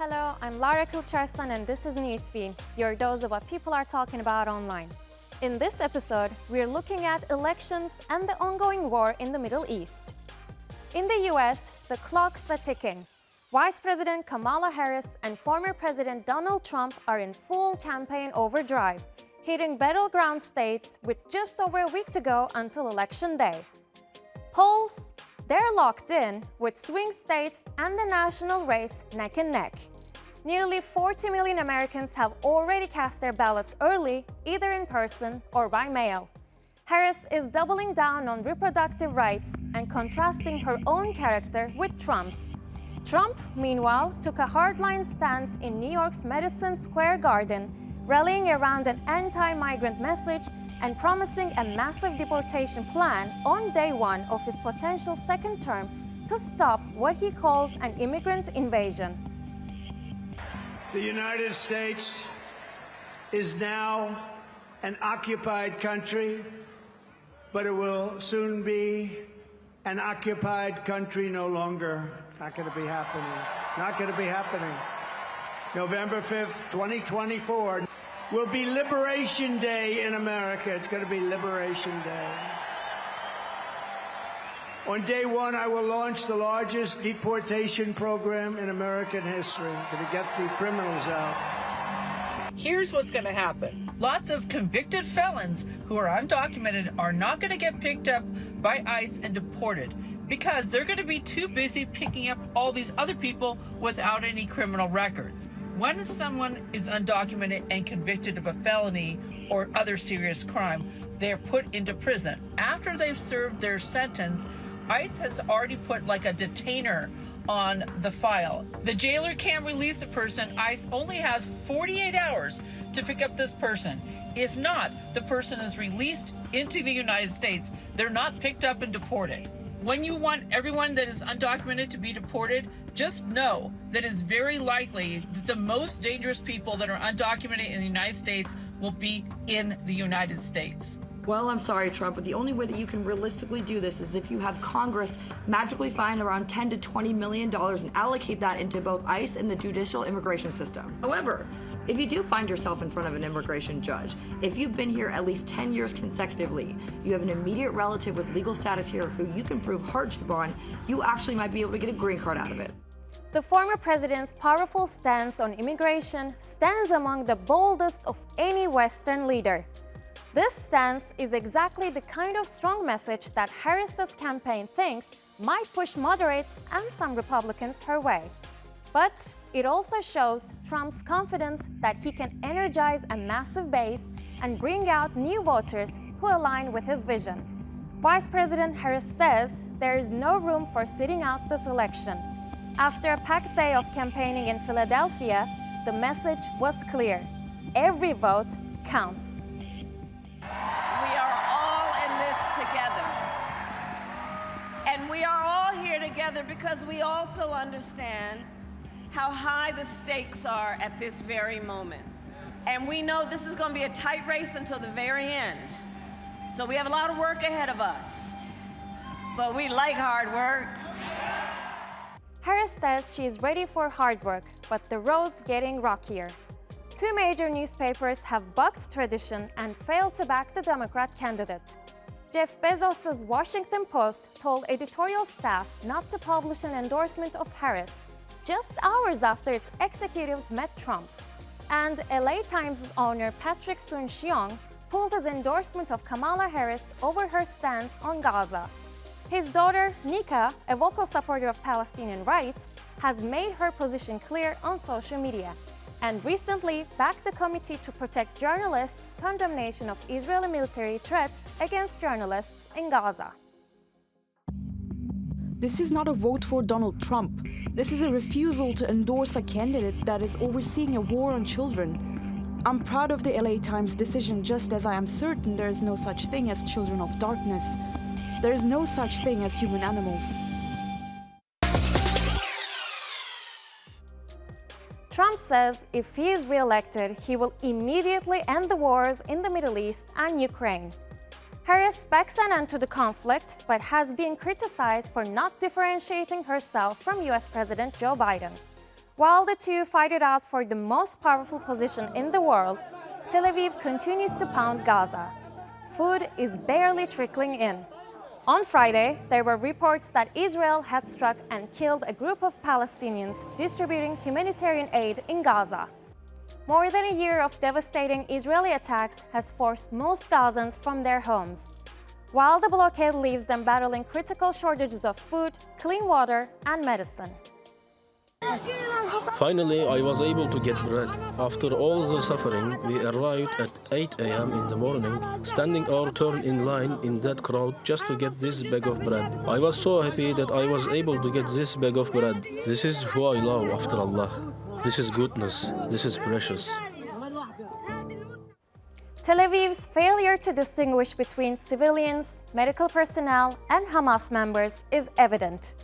Hello, I'm Lara Kulcharsan and this is Newsfeed, your dose of what people are talking about online. In this episode, we're looking at elections and the ongoing war in the Middle East. In the US, the clock's are ticking. Vice President Kamala Harris and former President Donald Trump are in full campaign overdrive, hitting battleground states with just over a week to go until Election Day. Polls, they're locked in, with swing states and the national race neck and neck. Nearly 40 million Americans have already cast their ballots early, either in person or by mail. Harris is doubling down on reproductive rights and contrasting her own character with Trump's. Trump, meanwhile, took a hardline stance in New York's Madison Square Garden, rallying around an anti-migrant message and promising a massive deportation plan on day one of his potential second term to stop what he calls an immigrant invasion. The United States is now an occupied country, but it will soon be an occupied country no longer. Not going to be happening. Not going to be happening. November 5th, 2024 will be Liberation Day in America. It's going to be Liberation Day. On day one, I will launch the largest deportation program in American history. I'm going to get the criminals out. Here's what's going to happen. Lots of convicted felons who are undocumented are not going to get picked up by ICE and deported because they're going to be too busy picking up all these other people without any criminal records. When someone is undocumented and convicted of a felony or other serious crime, they're put into prison. After they've served their sentence, ICE has already put like a detainer on the file. The jailer can't release the person. ICE only has 48 hours to pick up this person. If not, the person is released into the United States. They're not picked up and deported. When you want everyone that is undocumented to be deported, just know that it's very likely that the most dangerous people that are undocumented in the United States will be in the United States. Well, I'm sorry, Trump, but the only way that you can realistically do this is if you have Congress magically find around $10 to $20 million and allocate that into both ICE and the judicial immigration system. However, if you do find yourself in front of an immigration judge, if you've been here at least 10 years consecutively, you have an immediate relative with legal status here who you can prove hardship on, you actually might be able to get a green card out of it. The former president's powerful stance on immigration stands among the boldest of any Western leader. This stance is exactly the kind of strong message that Harris's campaign thinks might push moderates and some Republicans her way. But it also shows Trump's confidence that he can energize a massive base and bring out new voters who align with his vision. Vice President Harris says there is no room for sitting out this election. After a packed day of campaigning in Philadelphia, the message was clear: every vote counts. We are all in this together. And we are all here together because we also understand how high the stakes are at this very moment. And we know this is going to be a tight race until the very end. So we have a lot of work ahead of us. But we like hard work. Harris says she is ready for hard work, but the road's getting rockier. Two major newspapers have bucked tradition and failed to back the Democrat candidate. Jeff Bezos' Washington Post told editorial staff not to publish an endorsement of Harris just hours after its executives met Trump. And LA Times' owner Patrick Soon-Shiong pulled his endorsement of Kamala Harris over her stance on Gaza. His daughter, Nika, a vocal supporter of Palestinian rights, has made her position clear on social media and recently backed the Committee to Protect Journalists' condemnation of Israeli military threats against journalists in Gaza. This is not a vote for Donald Trump. This is a refusal to endorse a candidate that is overseeing a war on children. I'm proud of the LA Times decision, just as I am certain there is no such thing as children of darkness. There is no such thing as human animals. Trump says if he is re-elected, he will immediately end the wars in the Middle East and Ukraine. Harris backs an end to the conflict, but has been criticized for not differentiating herself from US President Joe Biden. While the two fight it out for the most powerful position in the world, Tel Aviv continues to pound Gaza. Food is barely trickling in. On Friday, there were reports that Israel had struck and killed a group of Palestinians distributing humanitarian aid in Gaza. More than a year of devastating Israeli attacks has forced most Gazans from their homes, while the blockade leaves them battling critical shortages of food, clean water, and medicine. Finally, I was able to get bread. After all the suffering, we arrived at 8 a.m. in the morning, standing our turn in line in that crowd just to get this bag of bread. I was so happy that I was able to get this bag of bread. This is who I love after Allah. This is goodness. This is precious. Tel Aviv's failure to distinguish between civilians, medical personnel, and Hamas members is evident.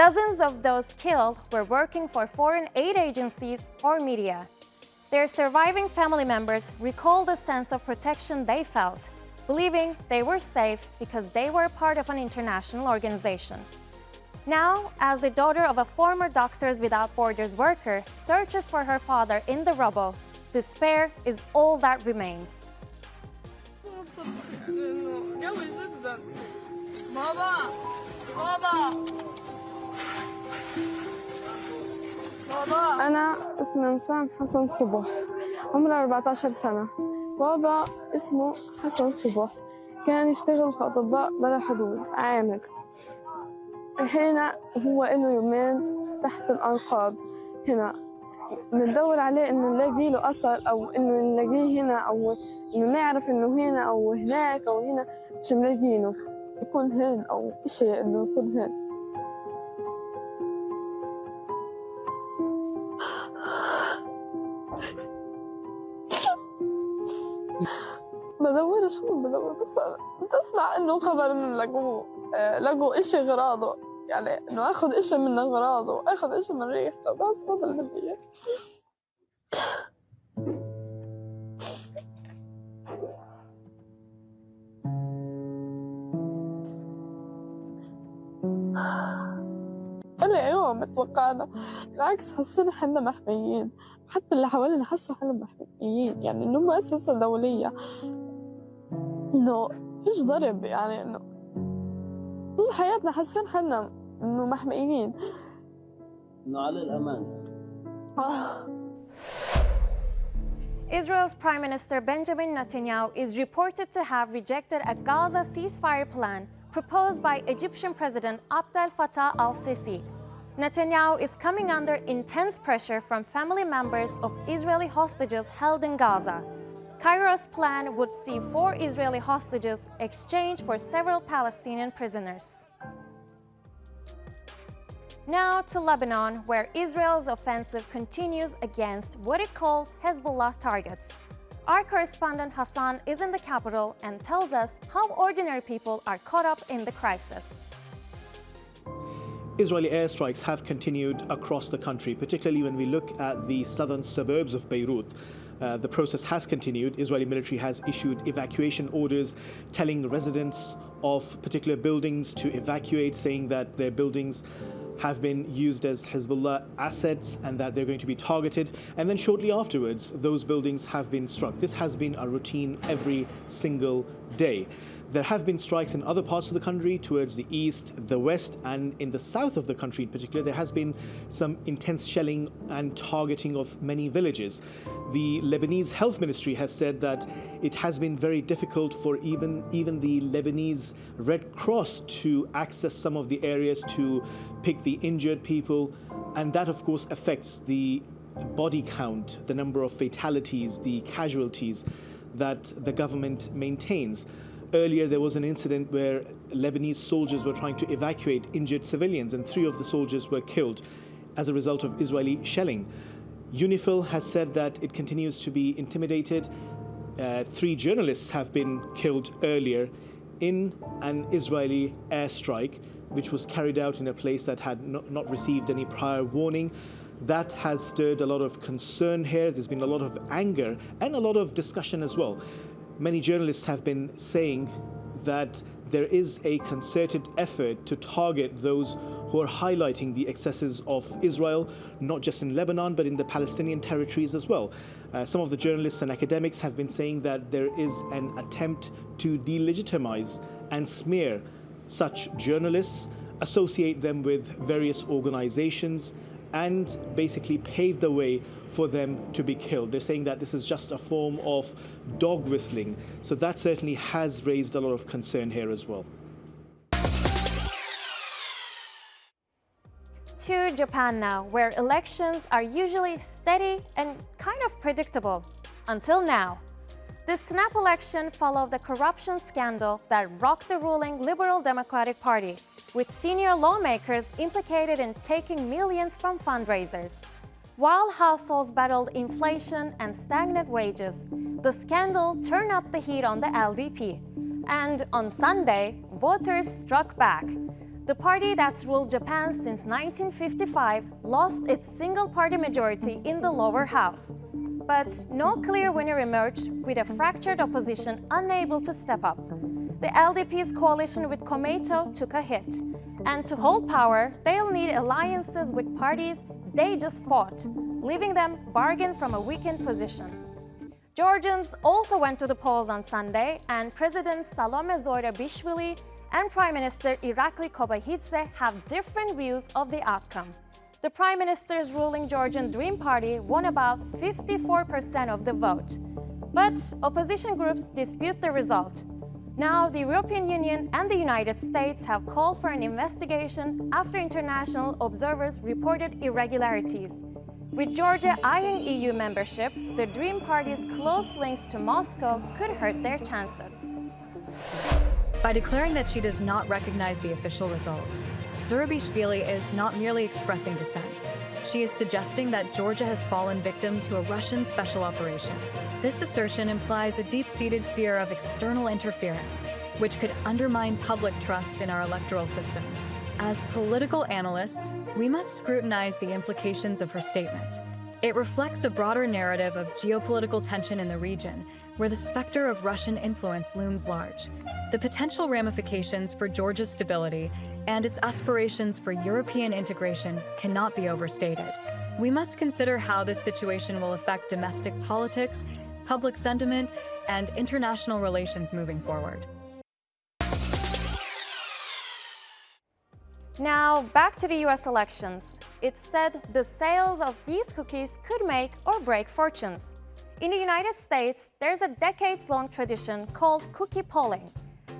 Dozens of those killed were working for foreign aid agencies or media. Their surviving family members recall the sense of protection they felt, believing they were safe because they were part of an international organization. Now, as the daughter of a former Doctors Without Borders worker searches for her father in the rubble, despair is all that remains. أنا اسمي نسام حسن صبح، عمري 14 سنة. بابا اسمه حسن صبح، كان يشتغل في أطباء بلا حدود عامر. هنا هو له يومين تحت الأنقاض. هنا بندور عليه إنه نلاقي له أثر أو إنه نلاقيه هنا أو إنه نعرف إنه هنا أو هناك أو هنا، مش ملاقينه. يكون هنا أو إشي إنه يكون هنا. بدور شو بدور، بس بتسمع انه خبر انه لقوا اشي غراضه، يعني انه اخذ اشي من اغراضه، اخذ اشي من ريحته، بس هذا اللي بدي اياه. ولا يوم توقعنا، بالعكس حسينا حنا محميين، حتى اللي حوالينا حسوا حنا محميين، يعني انه مؤسسة دولية، انه فيش ضرب، يعني انه طول حياتنا حاسين حنا انه محميين، انه على الامان. Israel's Prime Minister Benjamin Netanyahu is reported to have rejected a Gaza ceasefire plan proposed by Egyptian President Abdel Fattah al-Sisi. Netanyahu is coming under intense pressure from family members of Israeli hostages held in Gaza. Cairo's plan would see 4 Israeli hostages exchanged for several Palestinian prisoners. Now to Lebanon, where Israel's offensive continues against what it calls Hezbollah targets. Our correspondent Hassan is in the capital and tells us how ordinary people are caught up in the crisis. Israeli airstrikes have continued across the country, particularly when we look at the southern suburbs of Beirut. The process has continued. Israeli military has issued evacuation orders telling residents of particular buildings to evacuate, saying that their buildings have been used as Hezbollah assets and that they're going to be targeted. And then shortly afterwards, those buildings have been struck. This has been a routine every single day. There have been strikes in other parts of the country, towards the east, the west, and in the south of the country in particular. There has been some intense shelling and targeting of many villages. The Lebanese Health Ministry has said that it has been very difficult for even the Lebanese Red Cross to access some of the areas to pick the injured people, and that of course affects the body count, the number of fatalities, the casualties that the government maintains. Earlier, there was an incident where Lebanese soldiers were trying to evacuate injured civilians, and 3 of the soldiers were killed as a result of Israeli shelling. UNIFIL has said that it continues to be intimidated. 3 journalists have been killed earlier in an Israeli airstrike, which was carried out in a place that had not received any prior warning. That has stirred a lot of concern here. There's been a lot of anger and a lot of discussion as well. Many journalists have been saying that there is a concerted effort to target those who are highlighting the excesses of Israel, not just in Lebanon, but in the Palestinian territories as well. Some of the journalists and academics have been saying that there is an attempt to delegitimize and smear such journalists, associate them with various organizations, and basically pave the way for them to be killed. They're saying that this is just a form of dog whistling. So that certainly has raised a lot of concern here as well. To Japan now, where elections are usually steady and kind of predictable. Until now. The snap election followed the corruption scandal that rocked the ruling Liberal Democratic Party, with senior lawmakers implicated in taking millions from fundraisers. While households battled inflation and stagnant wages, the scandal turned up the heat on the LDP. And on Sunday, voters struck back. The party that's ruled Japan since 1955 lost its single-party majority in the lower house. But no clear winner emerged, with a fractured opposition unable to step up. The LDP's coalition with Komeito took a hit. And to hold power, they'll need alliances with parties they just fought, leaving them bargain from a weakened position. Georgians also went to the polls on Sunday, and President Salome Zoirabishvili and Prime Minister Irakli Kobahidze have different views of the outcome. The Prime Minister's ruling Georgian Dream Party won about 54% of the vote. But opposition groups dispute the result. Now, the European Union and the United States have called for an investigation after international observers reported irregularities. With Georgia eyeing EU membership, the Dream Party's close links to Moscow could hurt their chances. By declaring that she does not recognize the official results, Zoirabishvili is not merely expressing dissent. She is suggesting that Georgia has fallen victim to a Russian special operation. This assertion implies a deep-seated fear of external interference, which could undermine public trust in our electoral system. As political analysts, we must scrutinize the implications of her statement. It reflects a broader narrative of geopolitical tension in the region, where the specter of Russian influence looms large. The potential ramifications for Georgia's stability and its aspirations for European integration cannot be overstated. We must consider how this situation will affect domestic politics, public sentiment, and international relations moving forward. Now, back to the US elections. It's said the sales of these cookies could make or break fortunes. In the United States, there's a decades-long tradition called cookie polling.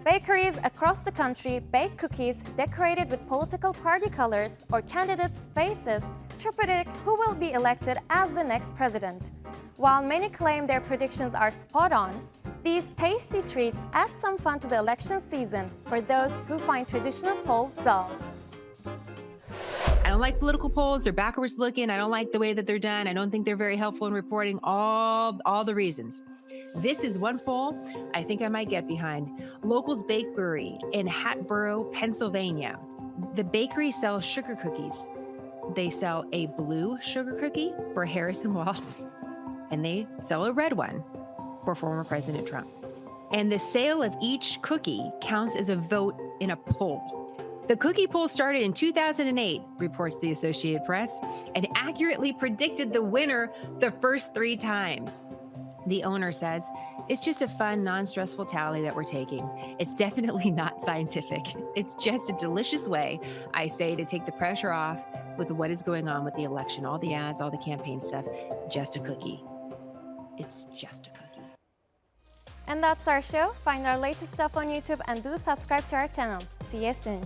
Bakeries across the country bake cookies decorated with political party colors or candidates' faces to predict who will be elected as the next president. While many claim their predictions are spot on, these tasty treats add some fun to the election season for those who find traditional polls dull. I don't like political polls. They're backwards looking. I don't like the way that they're done. I don't think they're very helpful in reporting all the reasons. This is one poll I think I might get behind. Locals Bakery in Hatboro, Pennsylvania. The bakery sells sugar cookies. They sell a blue sugar cookie for Harris and Waltz, and they sell a red one for former President Trump. And the sale of each cookie counts as a vote in a poll. The cookie poll started in 2008, reports the Associated Press, and accurately predicted the winner the first 3 times. The owner says, "It's just a fun, non-stressful tally that we're taking. It's definitely not scientific. It's just a delicious way, I say, to take the pressure off with what is going on with the election, all the ads, all the campaign stuff. Just a cookie. It's just a cookie." And that's our show. Find our latest stuff on YouTube and do subscribe to our channel. See you soon.